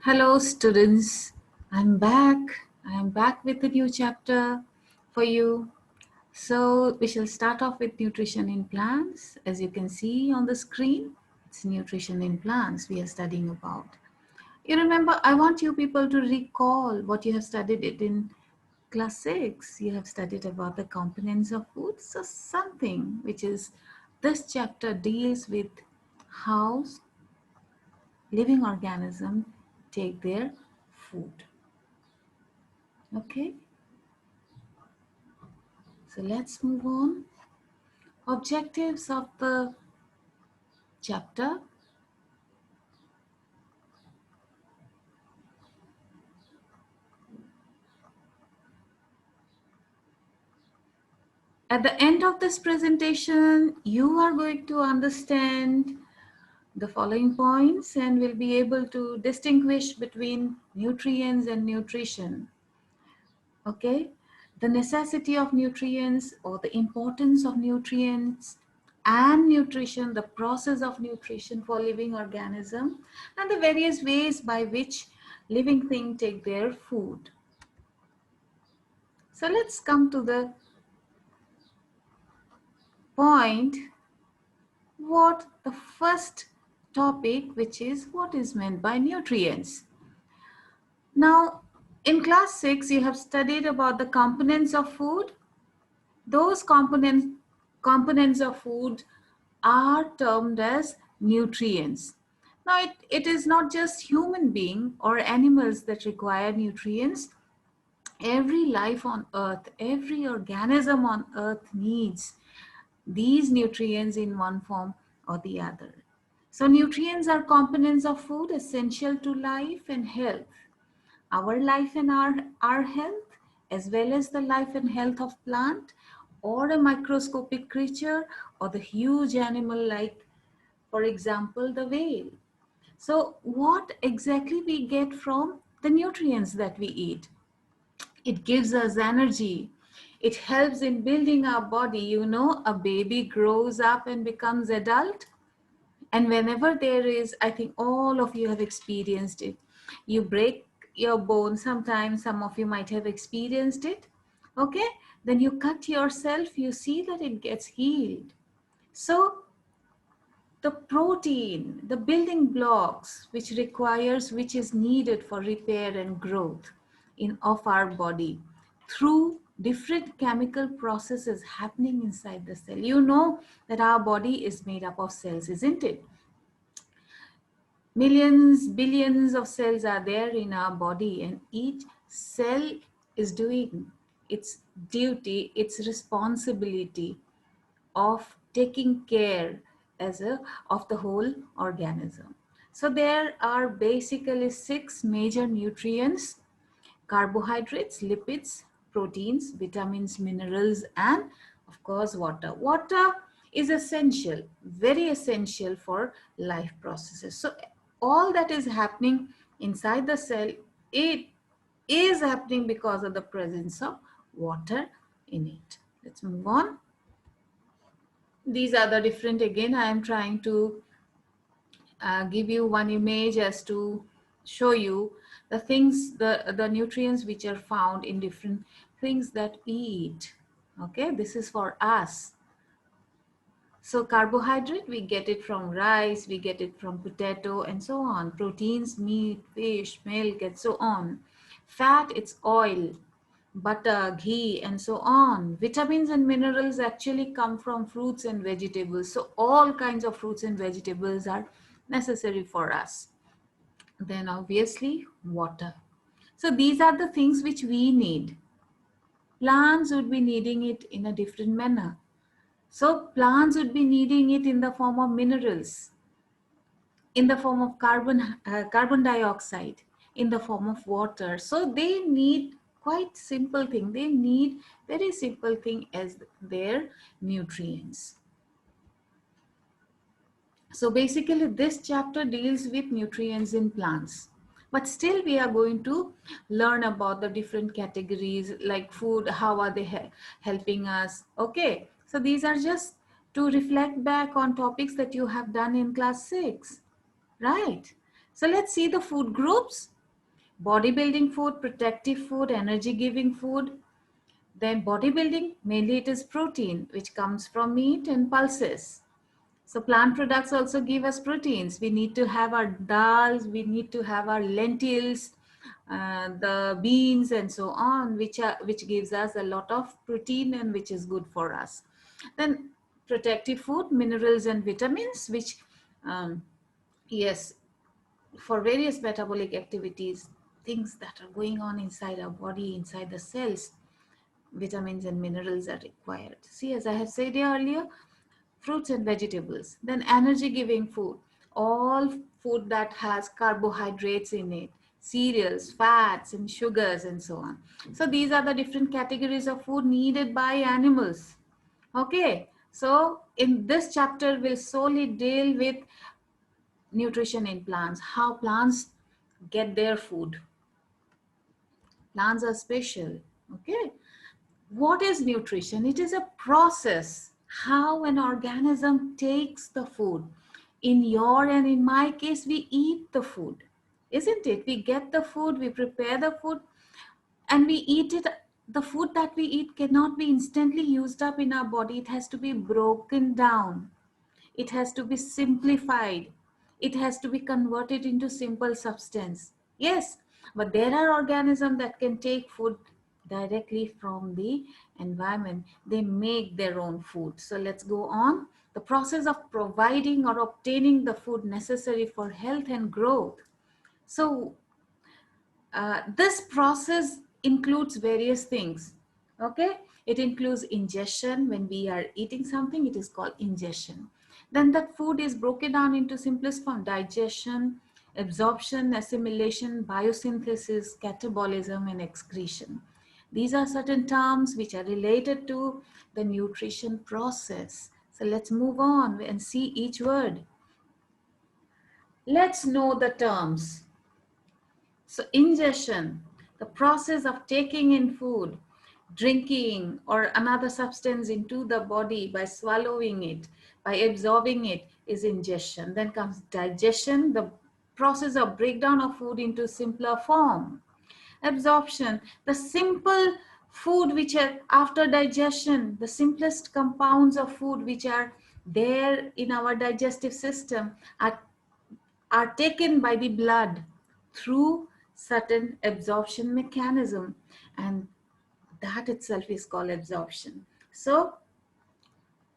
Hello, students. I'm back. I'm back with a new chapter for you. So, we shall start off with nutrition in plants. As you can see on the screen, it's nutrition in plants we are studying about. You remember, I want you people to recall what you have studied it in class 6. You have studied about the components of food. So, something which is this chapter deals with how living organisms take their food. Okay, so let's move on. Objectives of the chapter. At the end of this presentation, you are going to understand the following points and will be able to distinguish between nutrients and nutrition. Okay, the necessity of nutrients or the importance of nutrients and nutrition, the process of nutrition for living organism, and the various ways by which living things take their food. So let's come to the point, what the first topic, which is what is meant by nutrients. Now, in class 6, you have studied about the components of food. Those components of food are termed as nutrients. Now, it is not just human being or animals that require nutrients. Every life on earth, every organism on earth needs these nutrients in one form or the other. So nutrients are components of food essential to life and health. Our life and our health, as well as the life and health of plant or a microscopic creature or the huge animal like, for example, the whale. So what exactly we get from the nutrients that we eat? It gives us energy. It helps in building our body. You know, a baby grows up and becomes adult. And whenever there is, I think all of you have experienced it. You break your bone sometimes, some of you might have experienced it. Okay, then you cut yourself, you see that it gets healed. So the protein, the building blocks which is needed for repair and growth of our body through different chemical processes happening inside the cell. You know that our body is made up of cells, isn't it? Millions, billions of cells are there in our body, and each cell is doing its duty, its responsibility of taking care of the whole organism. So there are basically 6 major nutrients: carbohydrates, lipids, proteins, vitamins, minerals, and of course water. Water is essential, very essential for life processes. So all that is happening inside the cell, it is happening because of the presence of water in it. Let's move on. These are the different, again I am trying to give you one image as to show you the things, the nutrients which are found in different things that we eat. Okay, this is for us. So carbohydrate, we get it from rice, we get it from potato and so on. Proteins, meat, fish, milk and so on. Fat, it's oil, butter, ghee and so on. Vitamins and minerals actually come from fruits and vegetables. So all kinds of fruits and vegetables are necessary for us. Then obviously water. So these are the things which we need. Plants would be needing it in a different manner. So plants would be needing it in the form of minerals, in the form of carbon dioxide, in the form of water. So they need quite simple thing. They need very simple thing as their nutrients. So basically this chapter deals with nutrients in plants. But still we are going to learn about the different categories like food, how are they helping us. Okay, so these are just to reflect back on topics that you have done in class 6, right? So let's see the food groups. Bodybuilding food, protective food, energy giving food. Then bodybuilding, mainly it is protein, which comes from meat and pulses. So plant products also give us proteins. We need to have our dals, we need to have our lentils, the beans and so on, which gives us a lot of protein and which is good for us. Then protective food, minerals and vitamins, which yes, for various metabolic activities, things that are going on inside our body, inside the cells, vitamins and minerals are required. See, as I have said earlier, fruits and vegetables. Then energy giving food, all food that has carbohydrates in it, cereals, fats and sugars and so on. So these are the different categories of food needed by animals. Okay, so in this chapter we'll solely deal with nutrition in plants, how plants get their food. Plants are special. Okay, what is nutrition? It is a process how an organism takes the food. In your and in my case, we eat the food, isn't it? We get the food, we prepare the food, and we eat it. The food that we eat cannot be instantly used up in our body. It has to be broken down. It has to be simplified. It has to be converted into simple substance. Yes, but there are organisms that can take food directly from the environment. They make their own food. So let's go on. The process of providing or obtaining the food necessary for health and growth. So this process includes various things. Okay, it includes ingestion. When we are eating something, it is called ingestion. Then that food is broken down into simplest form: digestion, absorption, assimilation, biosynthesis, catabolism and excretion. These are certain terms which are related to the nutrition process. So let's move on and see each word. Let's know the terms. So ingestion, the process of taking in food, drinking or another substance into the body by swallowing it, by absorbing it, is ingestion. Then comes digestion, the process of breakdown of food into simpler form. Absorption, the simple food which are after digestion, the simplest compounds of food which are there in our digestive system are taken by the blood through certain absorption mechanism, and that itself is called absorption. So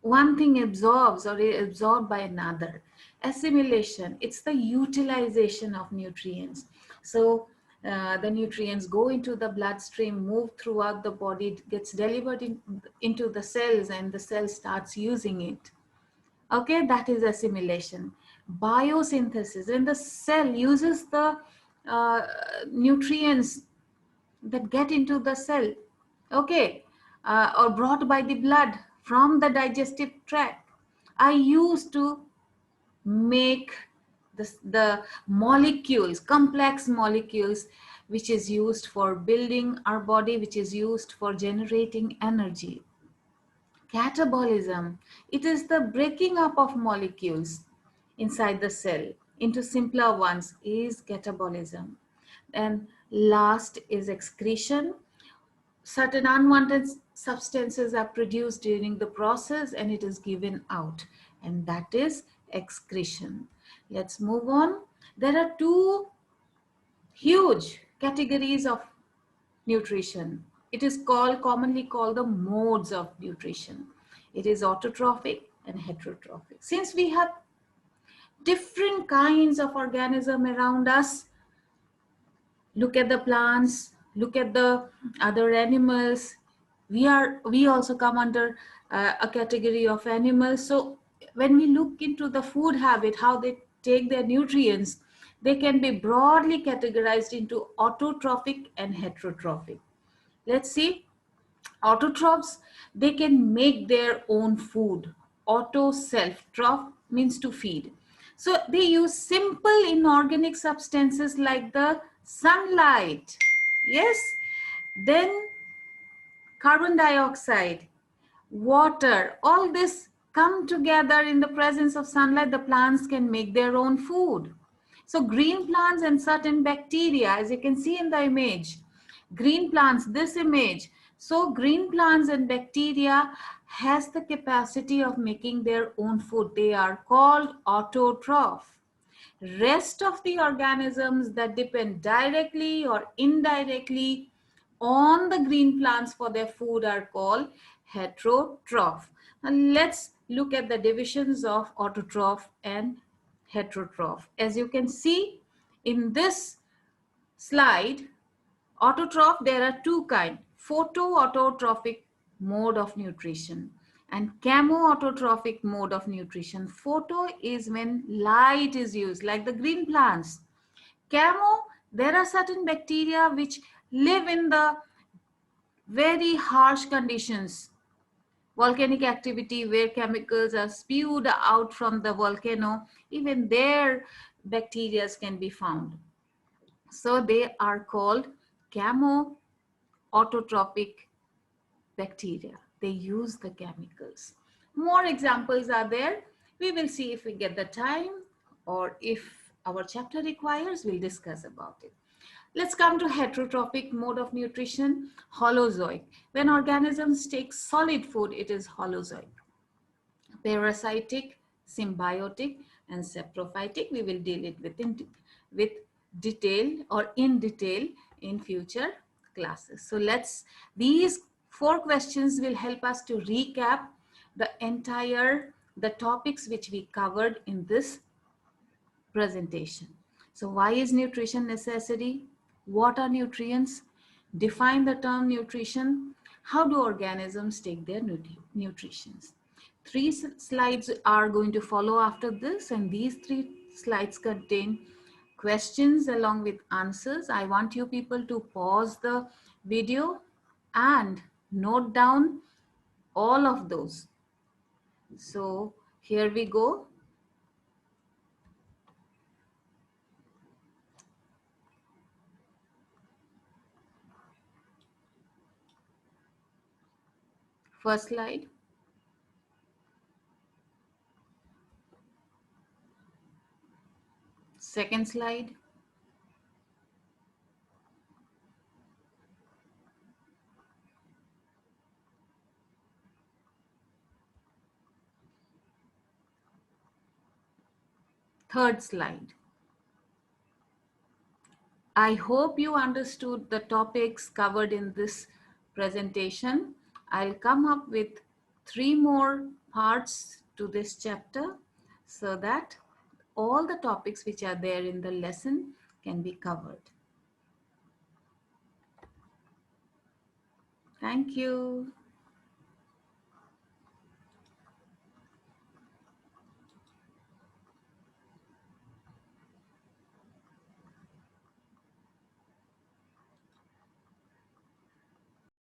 one thing absorbs or is absorbed by another. Assimilation, it's the utilization of nutrients. So the nutrients go into the bloodstream, move throughout the body, it gets delivered into the cells, and the cell starts using it. Okay, that is assimilation. Biosynthesis, when the cell uses the uh, nutrients that get into the cell, okay, or brought by the blood from the digestive tract, are used to make the molecules, complex molecules, which is used for building our body, which is used for generating energy. Catabolism, it is the breaking up of molecules inside the cell into simpler ones, is catabolism. And last is excretion. Certain unwanted substances are produced during the process and it is given out, and that is excretion. Let's move on. There are two huge categories of nutrition. It is commonly called the modes of nutrition. It is autotrophic and heterotrophic. Since we have different kinds of organism around us, look at the plants, look at the other animals. We also come under a category of animals. So when we look into the food habit, how they take their nutrients, they can be broadly categorized into autotrophic and heterotrophic. Let's see. Autotrophs, they can make their own food. Auto, self, troph means to feed. So they use simple inorganic substances like the sunlight. Yes. Then carbon dioxide, water, all this come together in the presence of sunlight. The plants can make their own food. So green plants and certain bacteria, as you can see in the image, green plants, this image. So green plants and bacteria has the capacity of making their own food. They are called autotroph. Rest of the organisms that depend directly or indirectly on the green plants for their food are called heterotroph. Now let's look at the divisions of autotroph and heterotroph. As you can see in this slide, autotroph, there are two kinds: photoautotrophic mode of nutrition and chemoautotrophic mode of nutrition. Photo is when light is used, like the green plants. Chemo, there are certain bacteria which live in the very harsh conditions, volcanic activity where chemicals are spewed out from the volcano. Even there bacteria can be found. So they are called chemoautotrophic bacteria. They use the chemicals. More examples are there. We will see if we get the time, or if our chapter requires, we'll discuss about it. Let's come to heterotrophic mode of nutrition, holozoic. When organisms take solid food, it is holozoic. Parasitic, symbiotic, and saprophytic. We will deal it with detail or in detail in future classes. So these 4 questions will help us to recap the topics which we covered in this presentation. So why is nutrition necessary? What are nutrients? Define the term nutrition. How do organisms take their nutritions? 3 slides are going to follow after this, and these 3 slides contain questions along with answers. I want you people to pause the video and note down all of those. So here we go. First slide. Second slide. Third slide. I hope you understood the topics covered in this presentation. I'll come up with 3 more parts to this chapter so that all the topics which are there in the lesson can be covered. Thank you.